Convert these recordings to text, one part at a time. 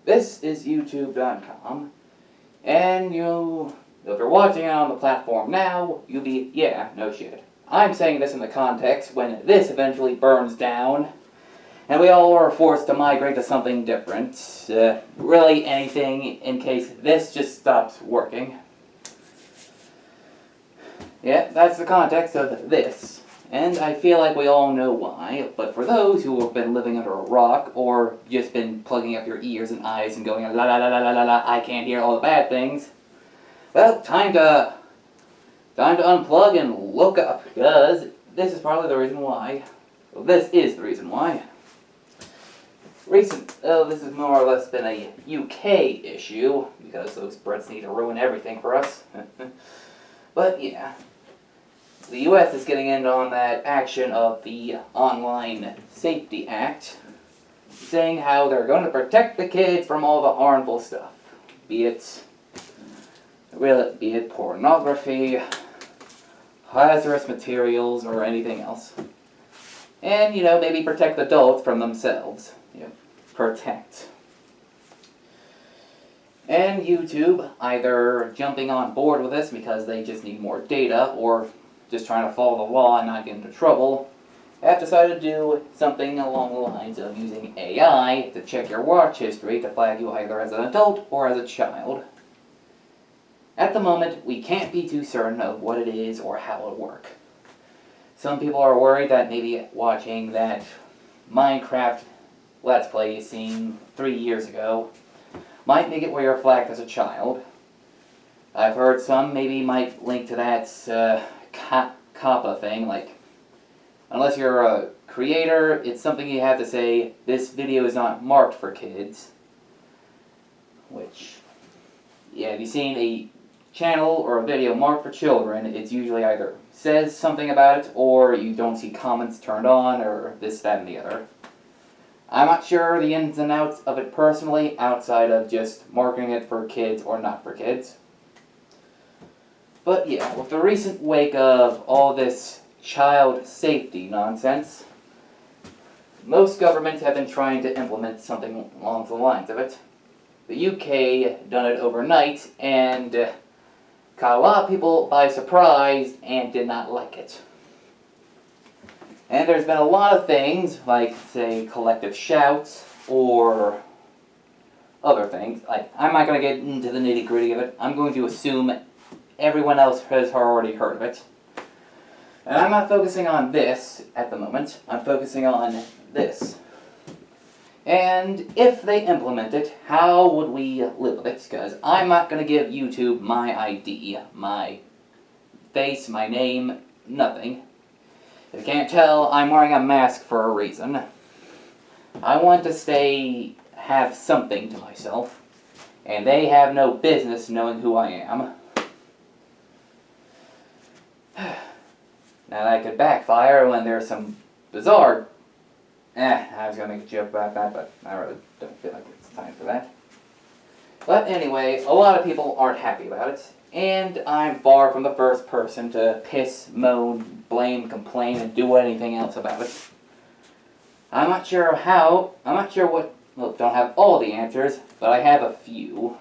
This is YouTube.com, and if you're watching it on the platform now, you'll be, yeah, no shit. I'm saying this in the context when this eventually burns down, and we all are forced to migrate to something different. Really anything in case this just stops working. Yeah, that's the context of this. And I feel like we all know why, but for those who have been living under a rock, or just been plugging up your ears and eyes and going la la la la la la la, I can't hear all the bad things, well, time to unplug and look up, because this is probably the reason why. Well, this is the reason why. This has more or less been a UK issue, because those Brits need to ruin everything for us. But yeah. The U.S. is getting in on that action of the Online Safety Act, saying how they're going to protect the kids from all the harmful stuff, be it pornography, hazardous materials, or anything else. And, maybe protect adults from themselves. Protect. And YouTube, either jumping on board with this because they just need more data, or just trying to follow the law and not get into trouble, have decided to do something along the lines of using AI to check your watch history to flag you either as an adult or as a child. At the moment, we can't be too certain of what it is or how it'll work. Some people are worried that maybe watching that Minecraft Let's Play you seen 3 years ago might make it where you're flagged as a child. I've heard some maybe might link to that COPPA thing, like, unless you're a creator, it's something you have to say, this video is not marked for kids. Which, yeah, if you've seen a channel or a video marked for children, it's usually either says something about it, or you don't see comments turned on, or this, that, and the other. I'm not sure the ins and outs of it personally, outside of just marking it for kids or not for kids. But yeah, with the recent wake of all this child safety nonsense, most governments have been trying to implement something along the lines of it. The UK done it overnight and caught a lot of people by surprise and did not like it. And there's been a lot of things, like, say, collective shouts, or other things. Like, I'm not going to get into the nitty-gritty of it. I'm going to assume everyone else has already heard of it. And I'm not focusing on this at the moment. I'm focusing on this. And if they implement it, how would we live with it? Because I'm not going to give YouTube my ID, my face, my name, nothing. If you can't tell, I'm wearing a mask for a reason. I want to have something to myself, and they have no business knowing who I am. Now that could backfire when there's some bizarre... I was going to make a joke about that, but I really don't feel like it's time for that. But anyway, a lot of people aren't happy about it, and I'm far from the first person to piss, moan, blame, complain, and do anything else about it. I'm not sure what... Well, don't have all the answers, but I have a few.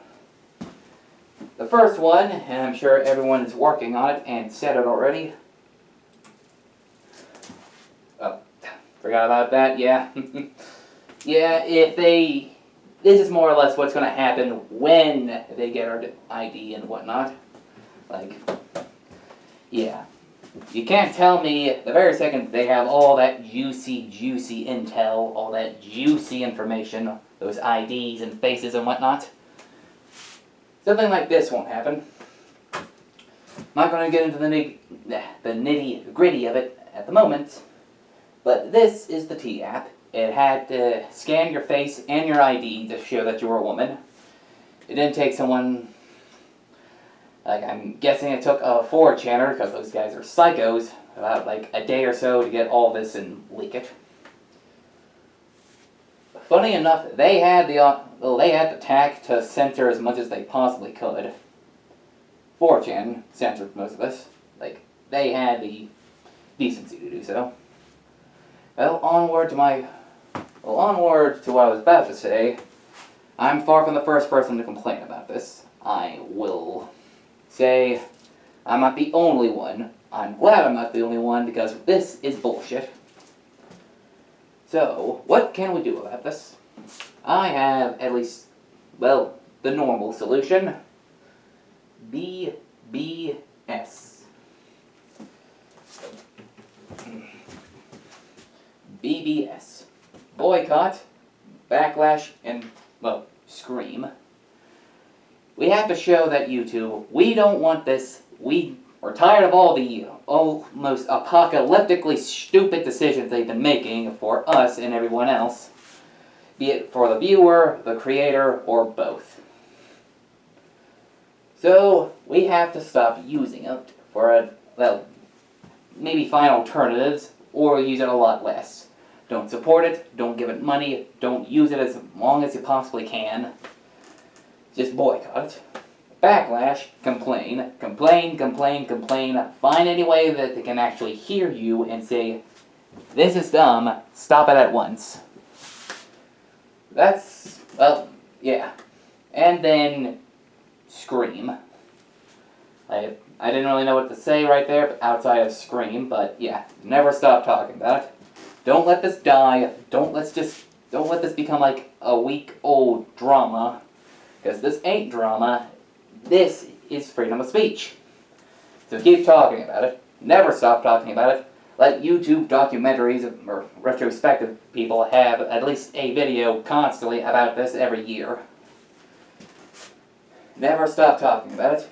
The first one, and I'm sure everyone is working on it and said it already. Oh, forgot about that, yeah. Yeah, this is more or less what's going to happen when they get our ID and whatnot. Like, yeah. You can't tell me the very second they have all that juicy intel, all that juicy information, those IDs and faces and whatnot. Something like this won't happen. I'm not going to get into the nitty-gritty of it at the moment, but this is the T-app. It had to scan your face and your ID to show that you were a woman. It didn't take someone... Like, I'm guessing it took a 4chaner, because those guys are psychos, about like a day or so to get all this and leak it. Funny enough, they had the tack to censor as much as they possibly could. 4chan censored most of this. Like, they had the decency to do so. Well, onward to what I was about to say. I'm far from the first person to complain about this. I will say I'm not the only one. I'm glad I'm not the only one because this is bullshit. So, what can we do about this? I have at least, well, the normal solution. BBS. BBS. Boycott, backlash, and, well, scream. We have to show that YouTube, we don't want this. We are tired of all the almost apocalyptically stupid decisions they've been making for us and everyone else. Be it for the viewer, the creator, or both. So, we have to stop using it for, well, maybe find alternatives, or use it a lot less. Don't support it, don't give it money, don't use it as long as you possibly can. Just boycott it. Backlash, complain, complain, complain, complain. Find any way that they can actually hear you and say, this is dumb, stop it at once. That's, well, yeah. And then, scream. I didn't really know what to say right there outside of scream, but yeah, never stop talking about it. Don't let this die. Don't let this become like a week-old drama. Because this ain't drama. This is freedom of speech. So keep talking about it. Never stop talking about it. Let YouTube documentaries or retrospective people have at least a video constantly about this every year. Never stop talking about it.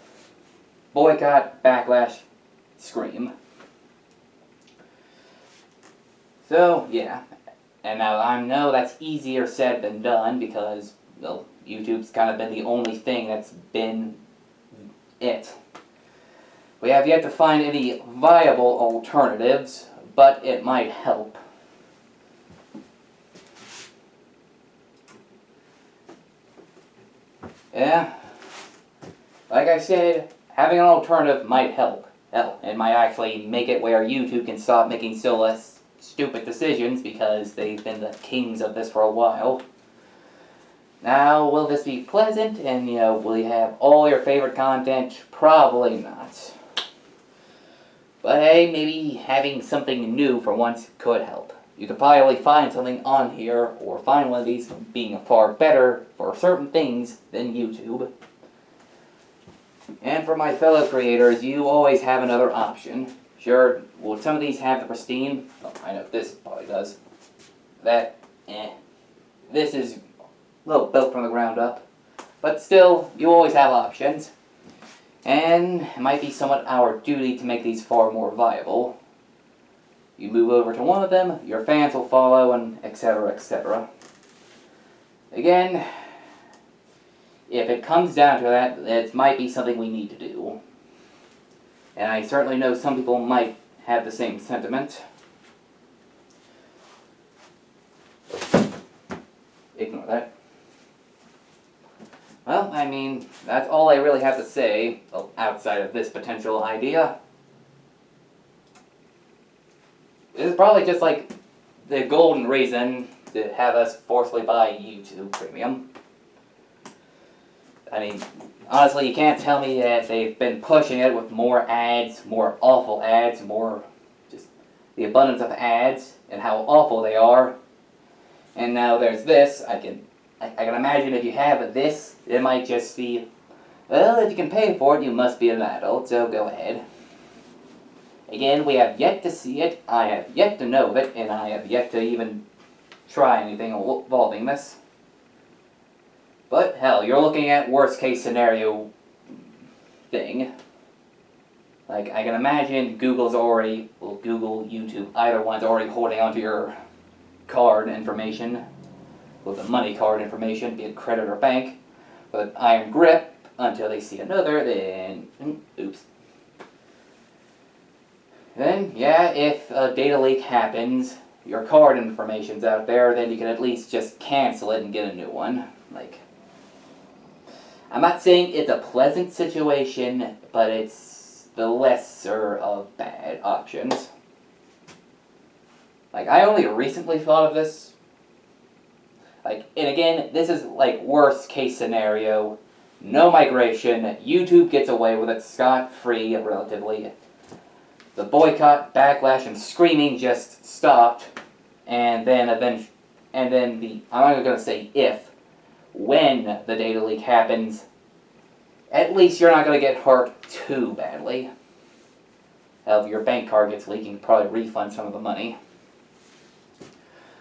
Boycott, backlash, scream. So, yeah. And now I know that's easier said than done because, well, YouTube's kind of been the only thing that's been it. We have yet to find any viable alternatives, but it might help. Yeah. Like I said, having an alternative might help. Hell, it might actually make it where YouTube can stop making so less stupid decisions because they've been the kings of this for a while. Now, will this be pleasant and, will you have all your favorite content? Probably not. But hey, maybe having something new for once could help. You could probably find something on here, or find one of these being far better for certain things than YouTube. And for my fellow creators, you always have another option. Sure, will some of these have the pristine? Oh, I know this probably does. That, This is a little built from the ground up. But still, you always have options. And it might be somewhat our duty to make these far more viable. You move over to one of them, your fans will follow, and etc., etc. Again, if it comes down to that, it might be something we need to do. And I certainly know some people might have the same sentiment. Ignore that. Well, I mean, that's all I really have to say, outside of this potential idea. This is probably just like the golden reason to have us forcibly buy YouTube Premium. I mean, honestly, you can't tell me that they've been pushing it with more ads, more awful ads, more just the abundance of ads and how awful they are. And now there's this. I can imagine if you have this, it might just be, well, if you can pay for it, you must be an adult, so go ahead. Again, we have yet to see it, I have yet to know it, and I have yet to even try anything involving this. But hell, you're looking at worst case scenario thing. Like, I can imagine Google's already, well, Google, YouTube, either one's already holding onto your card information, with the money card information, be it credit or bank, with an iron grip until they see another, then, oops. Then, yeah, if a data leak happens, your card information's out there, then you can at least just cancel it and get a new one. Like, I'm not saying it's a pleasant situation, but it's the lesser of bad options. Like, I only recently thought of this. Like, and again, this is like worst case scenario. No migration. YouTube gets away with it scot-free, relatively. The boycott, backlash, and screaming just stopped, and then I'm not gonna say if, when the data leak happens, at least you're not gonna get hurt too badly. If your bank card gets leaked, you can probably refund some of the money.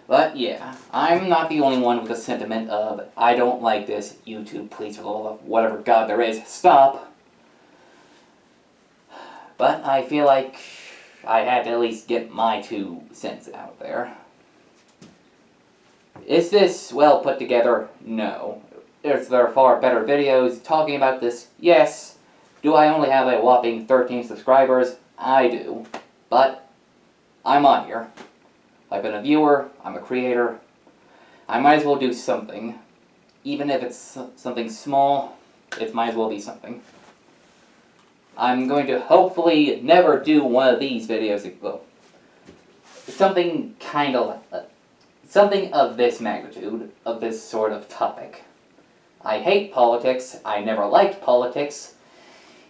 But yeah, I'm not the only one with a sentiment of, I don't like this, YouTube, please, for the love of whatever God there is, stop. But I feel like I had to at least get my 2 cents out there. Is this well put together? No. There are far better videos talking about this, yes. Do I only have a whopping 13 subscribers? I do. But I'm on here. I've been a viewer, I'm a creator. I might as well do something. Even if it's something small, it might as well be something. I'm going to hopefully never do one of these videos. Well, something kind of... something of this magnitude, of this sort of topic. I hate politics, I never liked politics,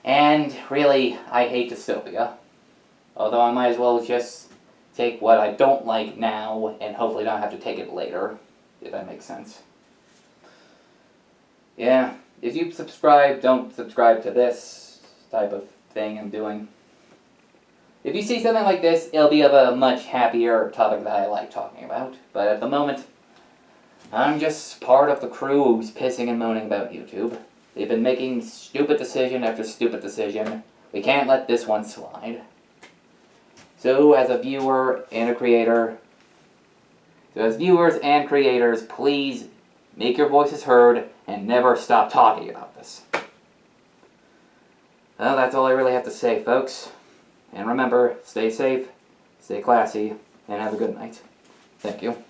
and really, I hate dystopia. Although I might as well just take what I don't like now, and hopefully not have to take it later, if that makes sense. Yeah, if you subscribe, don't subscribe to this type of thing I'm doing. If you see something like this, it'll be of a much happier topic that I like talking about. But at the moment, I'm just part of the crew who's pissing and moaning about YouTube. They've been making stupid decision after stupid decision. We can't let this one slide. So as a viewer and a creator, as viewers and creators, please make your voices heard and never stop talking about this. Well, that's all I really have to say, folks. And remember, stay safe, stay classy, and have a good night. Thank you.